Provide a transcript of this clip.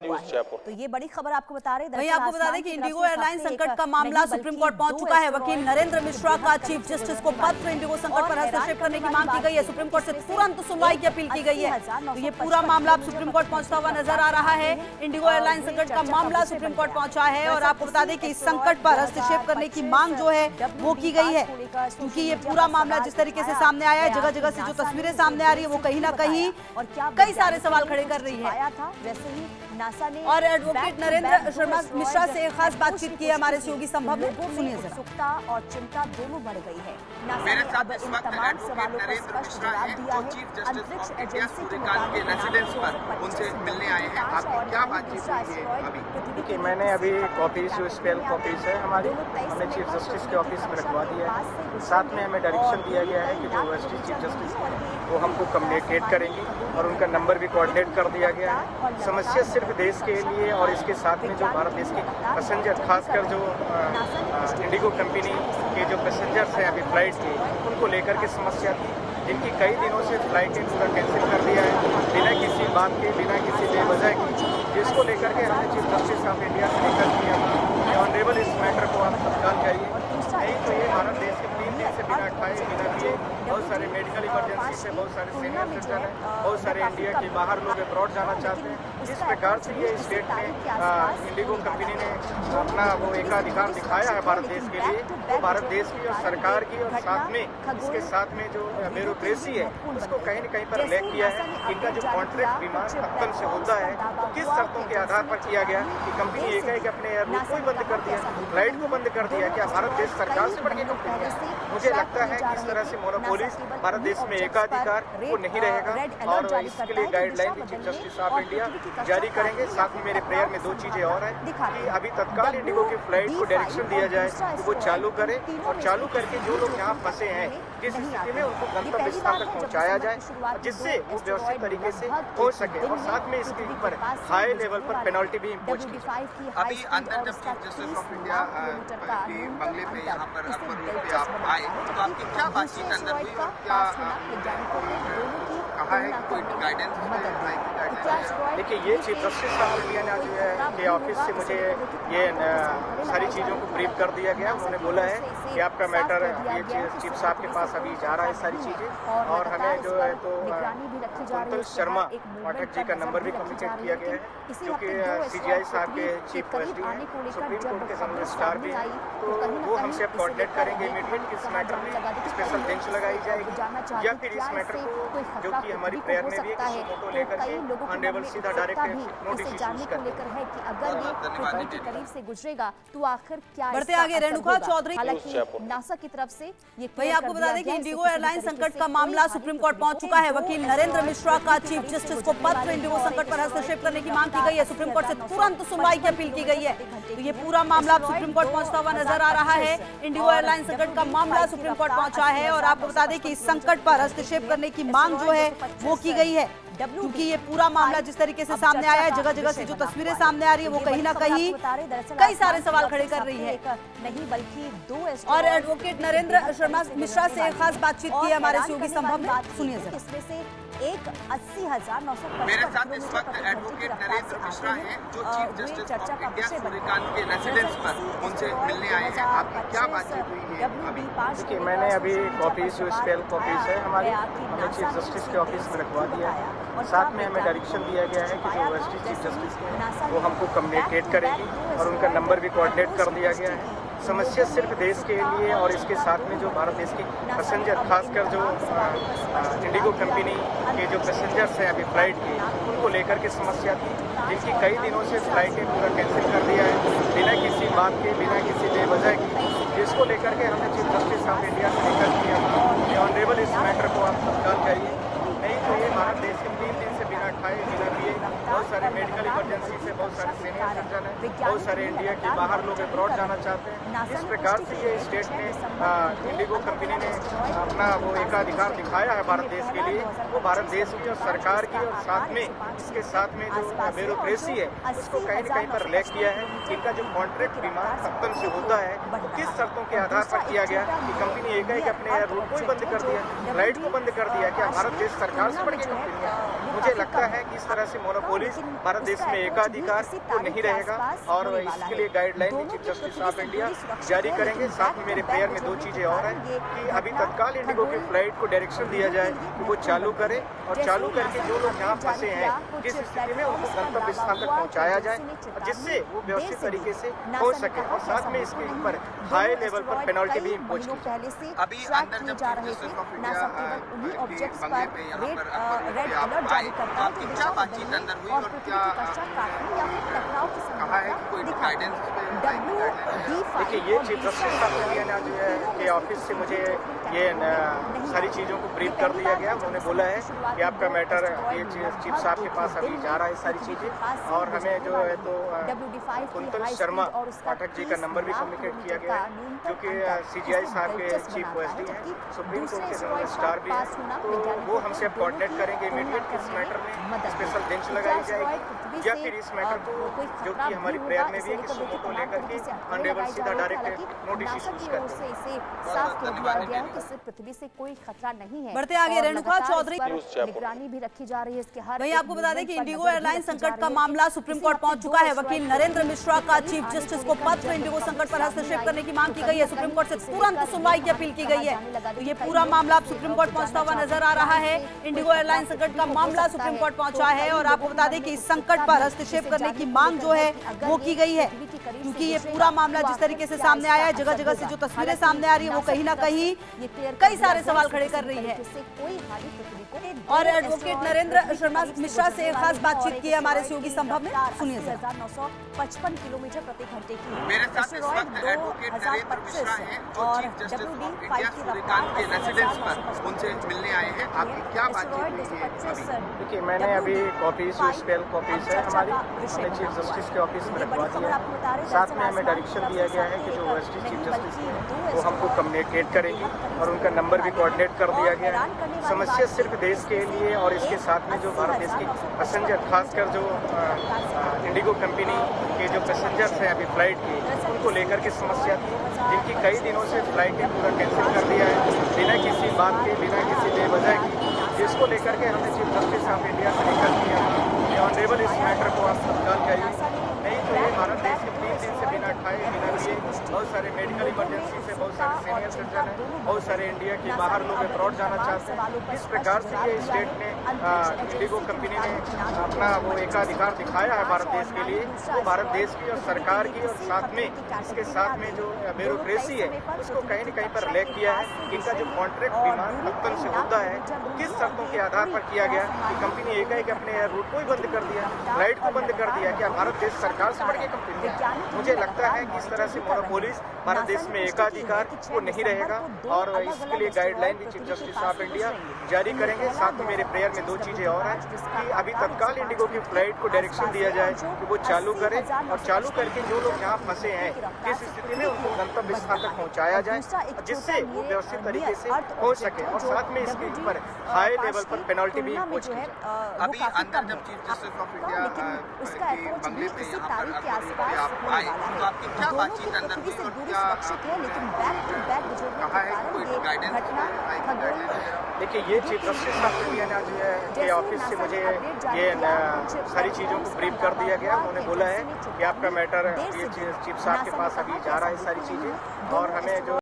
हुआ है। तो ये बड़ी खबर आपको बता रहे हैं। वहीं आपको बता दें कि इंडिगो एयरलाइन संकट का मामला सुप्रीम कोर्ट पहुंच चुका है। वकील नरेंद्र मिश्रा का चीफ जस्टिस को पत्र इंडिगो संकट पर हस्तक्षेप करने की मांग की गई है। सुप्रीम कोर्ट से तुरंत सुनवाई की अपील की गई है। तो ये पूरा मामला अब सुप्रीम कोर्ट पहुंचता हुआ नजर आ रहा है। इंडिगो एयरलाइन संकट का मामला सुप्रीम कोर्ट पहुंचा है और आपको बता दें कि इस संकट पर हस्तक्षेप करने की मांग जो है वो की गई है, क्योंकि ये पूरा मामला जिस तरीके से सामने आया है, जगह जगह से जो तस्वीरें सामने आ रही है वो कहीं ना कहीं कई सारे सवाल खड़े कर रही है। वैसे ही नासा ने और एडवोकेट नरेंद्र शर्मा मिश्रा से एक खास बातचीत की है हमारे सहयोगी संभव में, सुनिए जरा। उत्सुकता और चिंता दोनों बढ़ गई है। मेरे साथ इस वक्त एडवोकेट नरेंद्र मिश्रा हैं, जो chief justice of India Suryakant के रेजिडेंस पर उनसे मिलने आए हैं। आपकी क्या बातचीत हुई है अभी? देखिए, मैंने अभी कॉपीज जो स्पेल कॉपीज है हमारी, हमने चीफ जस्टिस के ऑफिस में रखवा दिया है। साथ में हमें डायरेक्शन दिया गया है कि जो चीफ जस्टिस वो हमको कम्युनिकेट करेंगी और उनका नंबर भी कोऑर्डिनेट कर दिया गया है। समस्या सिर्फ देश के लिए और इसके साथ में जो भारत देश के पैसेंजर, खासकर जो इंडिगो कंपनी के जो पैसेंजर्स हैं अभी फ्लाइट के, उनको लेकर के समस्या थी, जिनकी कई दिनों से फ्लाइटें पूरा कैंसिल कर दिया है बिना किसी बात के, बिना किसी बेवजह की, जिसको लेकर के हमने चीफ जस्टिस ऑफ इंडिया से लेकर किया ऑनरेबल इस मैटर को आप तत्काल करिए, नहीं तो ये भारत देश के 3 दिन से बिना खाए बिना पिए, बहुत सारे मेडिकल इमरजेंसी से, बहुत सारे सीनियर सिटीजन हैं, बहुत सारे इंडिया के बाहर लोग अब्रॉड जाना चाहते हैं। जिस प्रकार से ये स्टेट ने इंडिगो कंपनी ने अपना वो एकाधिकार दिखाया है भारत देश के लिए, तो भारत देश की और सरकार की और साथ में इसके साथ में जो ब्यूरोक्रेसी है उसको कहीं न कहीं पर लैग किया है। इनका जो कॉन्ट्रैक्ट विमान खत्म से होता है तो किस शर्तों के आधार पर किया गया कि कंपनी एक अपने एयरपोर्ट को ही बंद कर दिया, फ्लाइट को बंद कर दिया। क्या भारत देश सरकार से बढ़ के कंपनी है? मुझे लगता है कि इस तरह से मोनोपोलिस भारत देश में एकाधिकार वो नहीं रहेगा और इसके लिए गाइडलाइन भी चीफ जस्टिस ऑफ इंडिया जारी करेंगे। साथ ही मेरे प्रेयर में 2 चीजें और हैं कि अभी तत्काल इंडिगो की फ्लाइट को डायरेक्शन दिया जाए कि वो चालू करे और चालू करके जो लोग यहाँ फंसे हैं जिस स्थिति में उनको गंतव्य स्थान तक पहुँचाया जाए, जिससे वो व्यवस्थित तरीके से पहुँच सके। और साथ में इसके ऊपर हाई लेवल पर पेनल्टी भी इम्पोज की जाए। अभी अंदर जब चीफ जस्टिस ऑफ इंडिया के बंगले पे यहाँ पर अकबर रोड पे आप आए तो आपकी क्या बातचीत अंदर हुई और क्या कहा है कि कोई गाइडेंस? देखिए, ये चीफ जस्टिस ऑफ इंडिया ने जो है के ऑफिस से मुझे ये सारी चीज़ों को ब्रीफ कर दिया गया। उन्होंने बोला है कि आपका मैटर ये चीफ साहब के पास अभी जा रहा है सारी चीज़ें, और हमें जो है तो कुंतल शर्मा पाठक जी का नंबर भी कम्युनिकेट किया गया है, जो कि CGI साहब के चीफ ट्रस्टी हैं, सुप्रीम कोर्ट के जनरल स्टार भी हैं। तो वो हमसे अब कोऑर्डिनेट करेंगे इमीडिएट कि इस मैटर में स्पेशल बेंच लगाई जाएगी या फिर इस मैटर को जो कि हमारी प्रेयर में भी है फोटो लेकर के ऑनरेबल सीधा डायरेक्ट नोटिस इशू कर लेकर है कि अगर ये पृथ्वी के करीब से गुजरेगा तो आखिर क्या बढ़ते आगे रेणुका चौधरी। हालांकि नासा की तरफ से ये वही आपको बता दें कि इंडिगो एयरलाइन संकट का मामला सुप्रीम कोर्ट पहुंच चुका है। वकील नरेंद्र मिश्रा का चीफ जस्टिस को पत्र इंडिगो संकट पर हस्तक्षेप करने की मांग की गई है। सुप्रीम कोर्ट से तुरंत सुनवाई की अपील की गई है। तो ये पूरा मामला अब सुप्रीम कोर्ट पहुंचता हुआ नजर आ रहा है। इंडिगो एयरलाइन संकट का मामला सुप्रीम कोर्ट पहुंचा है और आपको बता दें कि इस संकट पर हस्तक्षेप करने की मांग जो है वो की गई है, क्योंकि ये पूरा मामला जिस तरीके से सामने आया है, जगह जगह से जो तस्वीरें सामने आ रही है वो कहीं ना कहीं कई सारे सवाल खड़े कर रही है। नहीं बल्कि 2 और एडवोकेट नरेंद्र शर्मा मिश्रा से एक खास बातचीत की है हमारे सहयोगी संभव में, सुनिए जरा। इसमें से एक 80,955 मेरे साथ इस वक्त एडवोकेट नरेंद्र मिश्रा हैं, जो chief justice of India Suryakant के रेजिडेंस पर उनसे मिलने आए हैं। आपकी क्या बातचीत हुई है अभी? देखिए, मैंने अभी कॉपीज जो स्पेल कॉपीज है हमारी, हमने चीफ जस्टिस के ऑफिस में रखवा दिया है। साथ में हमें डायरेक्शन दिया गया है कि जो चीफ जस्टिस हैं वो हमको कम्युनिकेट करेंगी और उनका नंबर भी कोऑर्डिनेट कर दिया गया है। समस्या सिर्फ देश के लिए और इसके साथ में जो भारत देश के पैसेंजर, खासकर जो इंडिगो कंपनी के जो पैसेंजर्स हैं अभी फ्लाइट के, उनको लेकर के समस्या थी, जिनकी कई दिनों से फ्लाइटें पूरा कैंसिल कर दिया है बिना किसी बात के, बिना किसी बेवजह की, जिसको लेकर के हमने चीफ जस्टिस ऑफ इंडिया से लेकर किया ऑनरेबल इस मैटर को आप तत्काल करिए, नहीं तो ये भारत देश के 3 दिन से बिना खाए बिना पिए, बहुत सारे मेडिकल इमरजेंसी से, बहुत सारे सीनियर सिटीजन हैं, बहुत सारे इंडिया के बाहर लोग अब्रॉड जाना चाहते हैं। इस प्रकार से ये स्टेट ने इंडिगो कंपनी ने अपना वो एकाधिकार दिखाया है भारत देश के लिए, वो भारत देश की और सरकार की और साथ में इसके साथ में जो ब्यूरोक्रेसी है उसको कहीं न कहीं पर लैग किया है। इनका जो कॉन्ट्रैक्ट विमान खत्म से होता है तो किस शर्तों के आधार पर किया गया कि कंपनी एक अपने एयरपोर्ट को ही बंद कर दिया, फ्लाइट को बंद कर दिया। क्या भारत देश सरकार से बढ़ के कंपनी है? मुझे लगता है कि इस तरह से मोनोपोली मोनोपोलिस, भारत देश में एकाधिकार वो नहीं रहेगा और इसके लिए गाइडलाइन भी चीफ जस्टिस ऑफ इंडिया जारी करेंगे। साथ में मेरे प्रेयर में 2 चीज़ें और हैं कि अभी तत्काल इंडिगो की फ्लाइट को डायरेक्शन दिया जाए कि वो चालू करे और चालू करके जो लोग यहाँ फंसे हैं जिस स्थिति में उनको गंतव्य स्थान तक पहुँचाया जाए और जिससे वो व्यवस्थित तरीके से पहुँच सके और साथ में इसके ऊपर हाई लेवल पर पेनल्टी भी इम्पोज की। अभी अंदर जब चीफ जस्टिस ऑफ इंडिया के बंगले पे यहाँ पर आप आए तो आपकी क्या बातचीत अंदर हुई और क्या कहा है कि कोई गाइडेंस? देखिए, ये चीफ जस्टिस ऑफ इंडिया के ऑफिस से मुझे ये सारी चीज़ों को ब्रीफ कर दिया गया। उन्होंने बोला है कि आपका मैटर ये चीफ साहब के पास अभी जा रहा है सारी चीज़ें और हमें जो है तो कुंतल शर्मा पाठक जी का नंबर भी कम्युनिकेट किया गया है जो कि CGI साहब के चीफ OSD हैं, सुप्रीम कोर्ट के रजिस्ट्रार भी हैं। तो वो हमसे अब कोऑर्डिनेट करेंगे इमीडिएट इस मैटर में स्पेशल बेंच लगाई जाएगी या फिर इस मैटर को जो कि हमारी प्रेयर में भी है कि सुमो को लेकर के ऑनरेबल सीधा डायरेक्ट नोटिस इश्यूज करें। पृथ्वी से कोई खतरा नहीं है। बढ़ते आगे, रेणुका चौधरी, निगरानी भी रखी जा रही है इसके हर। वहीं आपको बता दें कि इंडिगो एयरलाइन संकट का मामला सुप्रीम कोर्ट पहुंच चुका है। वकील नरेंद्र मिश्रा का चीफ जस्टिस को पत्र इंडिगो संकट पर हस्तक्षेप करने की मांग की गई है। सुप्रीम कोर्ट से तुरंत सुनवाई की अपील की गई है। तो ये पूरा मामला सुप्रीम कोर्ट पहुंचता हुआ नजर आ रहा है। इंडिगो एयरलाइन संकट का मामला सुप्रीम कोर्ट पहुंचा है और आपको बता दें कि इस संकट पर हस्तक्षेप करने की मांग जो है वो की गई है, क्योंकि ये पूरा मामला जिस तरीके से सामने आया है, जगह जगह से जो तस्वीरें सामने आ रही है वो कहीं ना कहीं कई सारे सवाल खड़े कर रही है। और एडवोकेट नरेंद्र शर्मा मिश्रा से खास बातचीत की है हमारे सहयोगी संभव में, सुनिए। 955 किलोमीटर प्रति घंटे की मेरे साथ इस वक्त एडवोकेट नरेंद्र मिश्रा हैं जो chief justice of India Suryakant के रेसिडेंस पर उनसे मिलने आए हैं। आपकी क्या बातचीत हुई है? देखिए, मैंने अभी कॉपीज स्पेल कॉपीज है हमारी हमने चीफ जस्टिस के ऑफिस में रखवा दिया है। साथ में हमें डायरेक्शन दिया गया है कि जो OSD चीफ जस्टिस है वो हमको कम्युनिकेट करेंगी और उनका नंबर भी कोऑर्डिनेट कर दिया गया है। समस्या सिर्फ देश के लिए और इसके साथ में जो भारत देश की पैसेंजर, खासकर जो इंडिगो कंपनी के जो पैसेंजर्स हैं अभी फ्लाइट की, उनको लेकर के समस्या थी, जिनकी कई दिनों से फ्लाइटें पूरा कैंसिल कर दिया है बिना किसी बात के, बिना किसी बेवजह की, जिसको लेकर के हमने चीफ जस्टिस ऑफ इंडिया से रिक्वेस्ट किया ऑनरेबल इस मैटर को आप तत्काल करिए, नहीं तो ये भारत देश के 3 दिन से बिना खाए बिना पिए, बहुत सारे मेडिकल इमरजेंसी से बहुत सारे सीनियर सिटीजन हैं, बहुत सारे इंडिया के बाहर लोग अब्रॉड जाना चाहते हैं। इस प्रकार से ये स्टेट ने इंडिगो कंपनी ने अपना वो एकाधिकार दिखाया है भारत देश के लिए, वो भारत देश की और सरकार की और साथ में इसके साथ में जो ब्यूरोक्रेसी है उसको कहीं न कहीं पर लैग किया है। इनका जो कॉन्ट्रैक्ट विमान पत्तन से होता है वो किस शर्तों के आधार पर किया गया कि कंपनी एकाएक अपने रूट को ही बंद कर दिया, फ्लाइट को बंद कर दिया। क्या भारत देश सरकार से बढ़ के कंपनी है? मुझे लगता है कि इस तरह से मोनोपोलिस, भारत देश में एकाधिकार वो नहीं रहेगा और इसके लिए गाइडलाइन भी चीफ जस्टिस ऑफ इंडिया जारी करेंगे। साथ में मेरे प्रेयर में 2 चीज़ें और हैं कि अभी तत्काल इंडिगो की फ्लाइट को डायरेक्शन दिया जाए कि वो चालू करे और चालू करके जो लोग यहाँ फंसे हैं किस स्थिति में उनको गंतव्य स्थान तक पहुँचाया जाए जिससे वो व्यवस्थित तरीके से पहुँच सके और साथ में इसके ऊपर हाई लेवल पर पेनल्टी भी इम्पोज की जाए। अभी अंदर जब चीफ जस्टिस ऑफ इंडिया के बंगले पे यहाँ पर आप आए तो आपकी क्या बातचीत अंदर हुई और क्या कहा है कि कोई गाइडेंस? देखिए, ये चीफ जस्टिस ऑफ इंडिया के ऑफिस से मुझे ये सारी चीज़ों को ब्रीफ कर दिया गया। उन्होंने बोला है कि आपका मैटर ये चीफ साहब के पास अभी जा रहा है सारी चीज़ें और हमें जो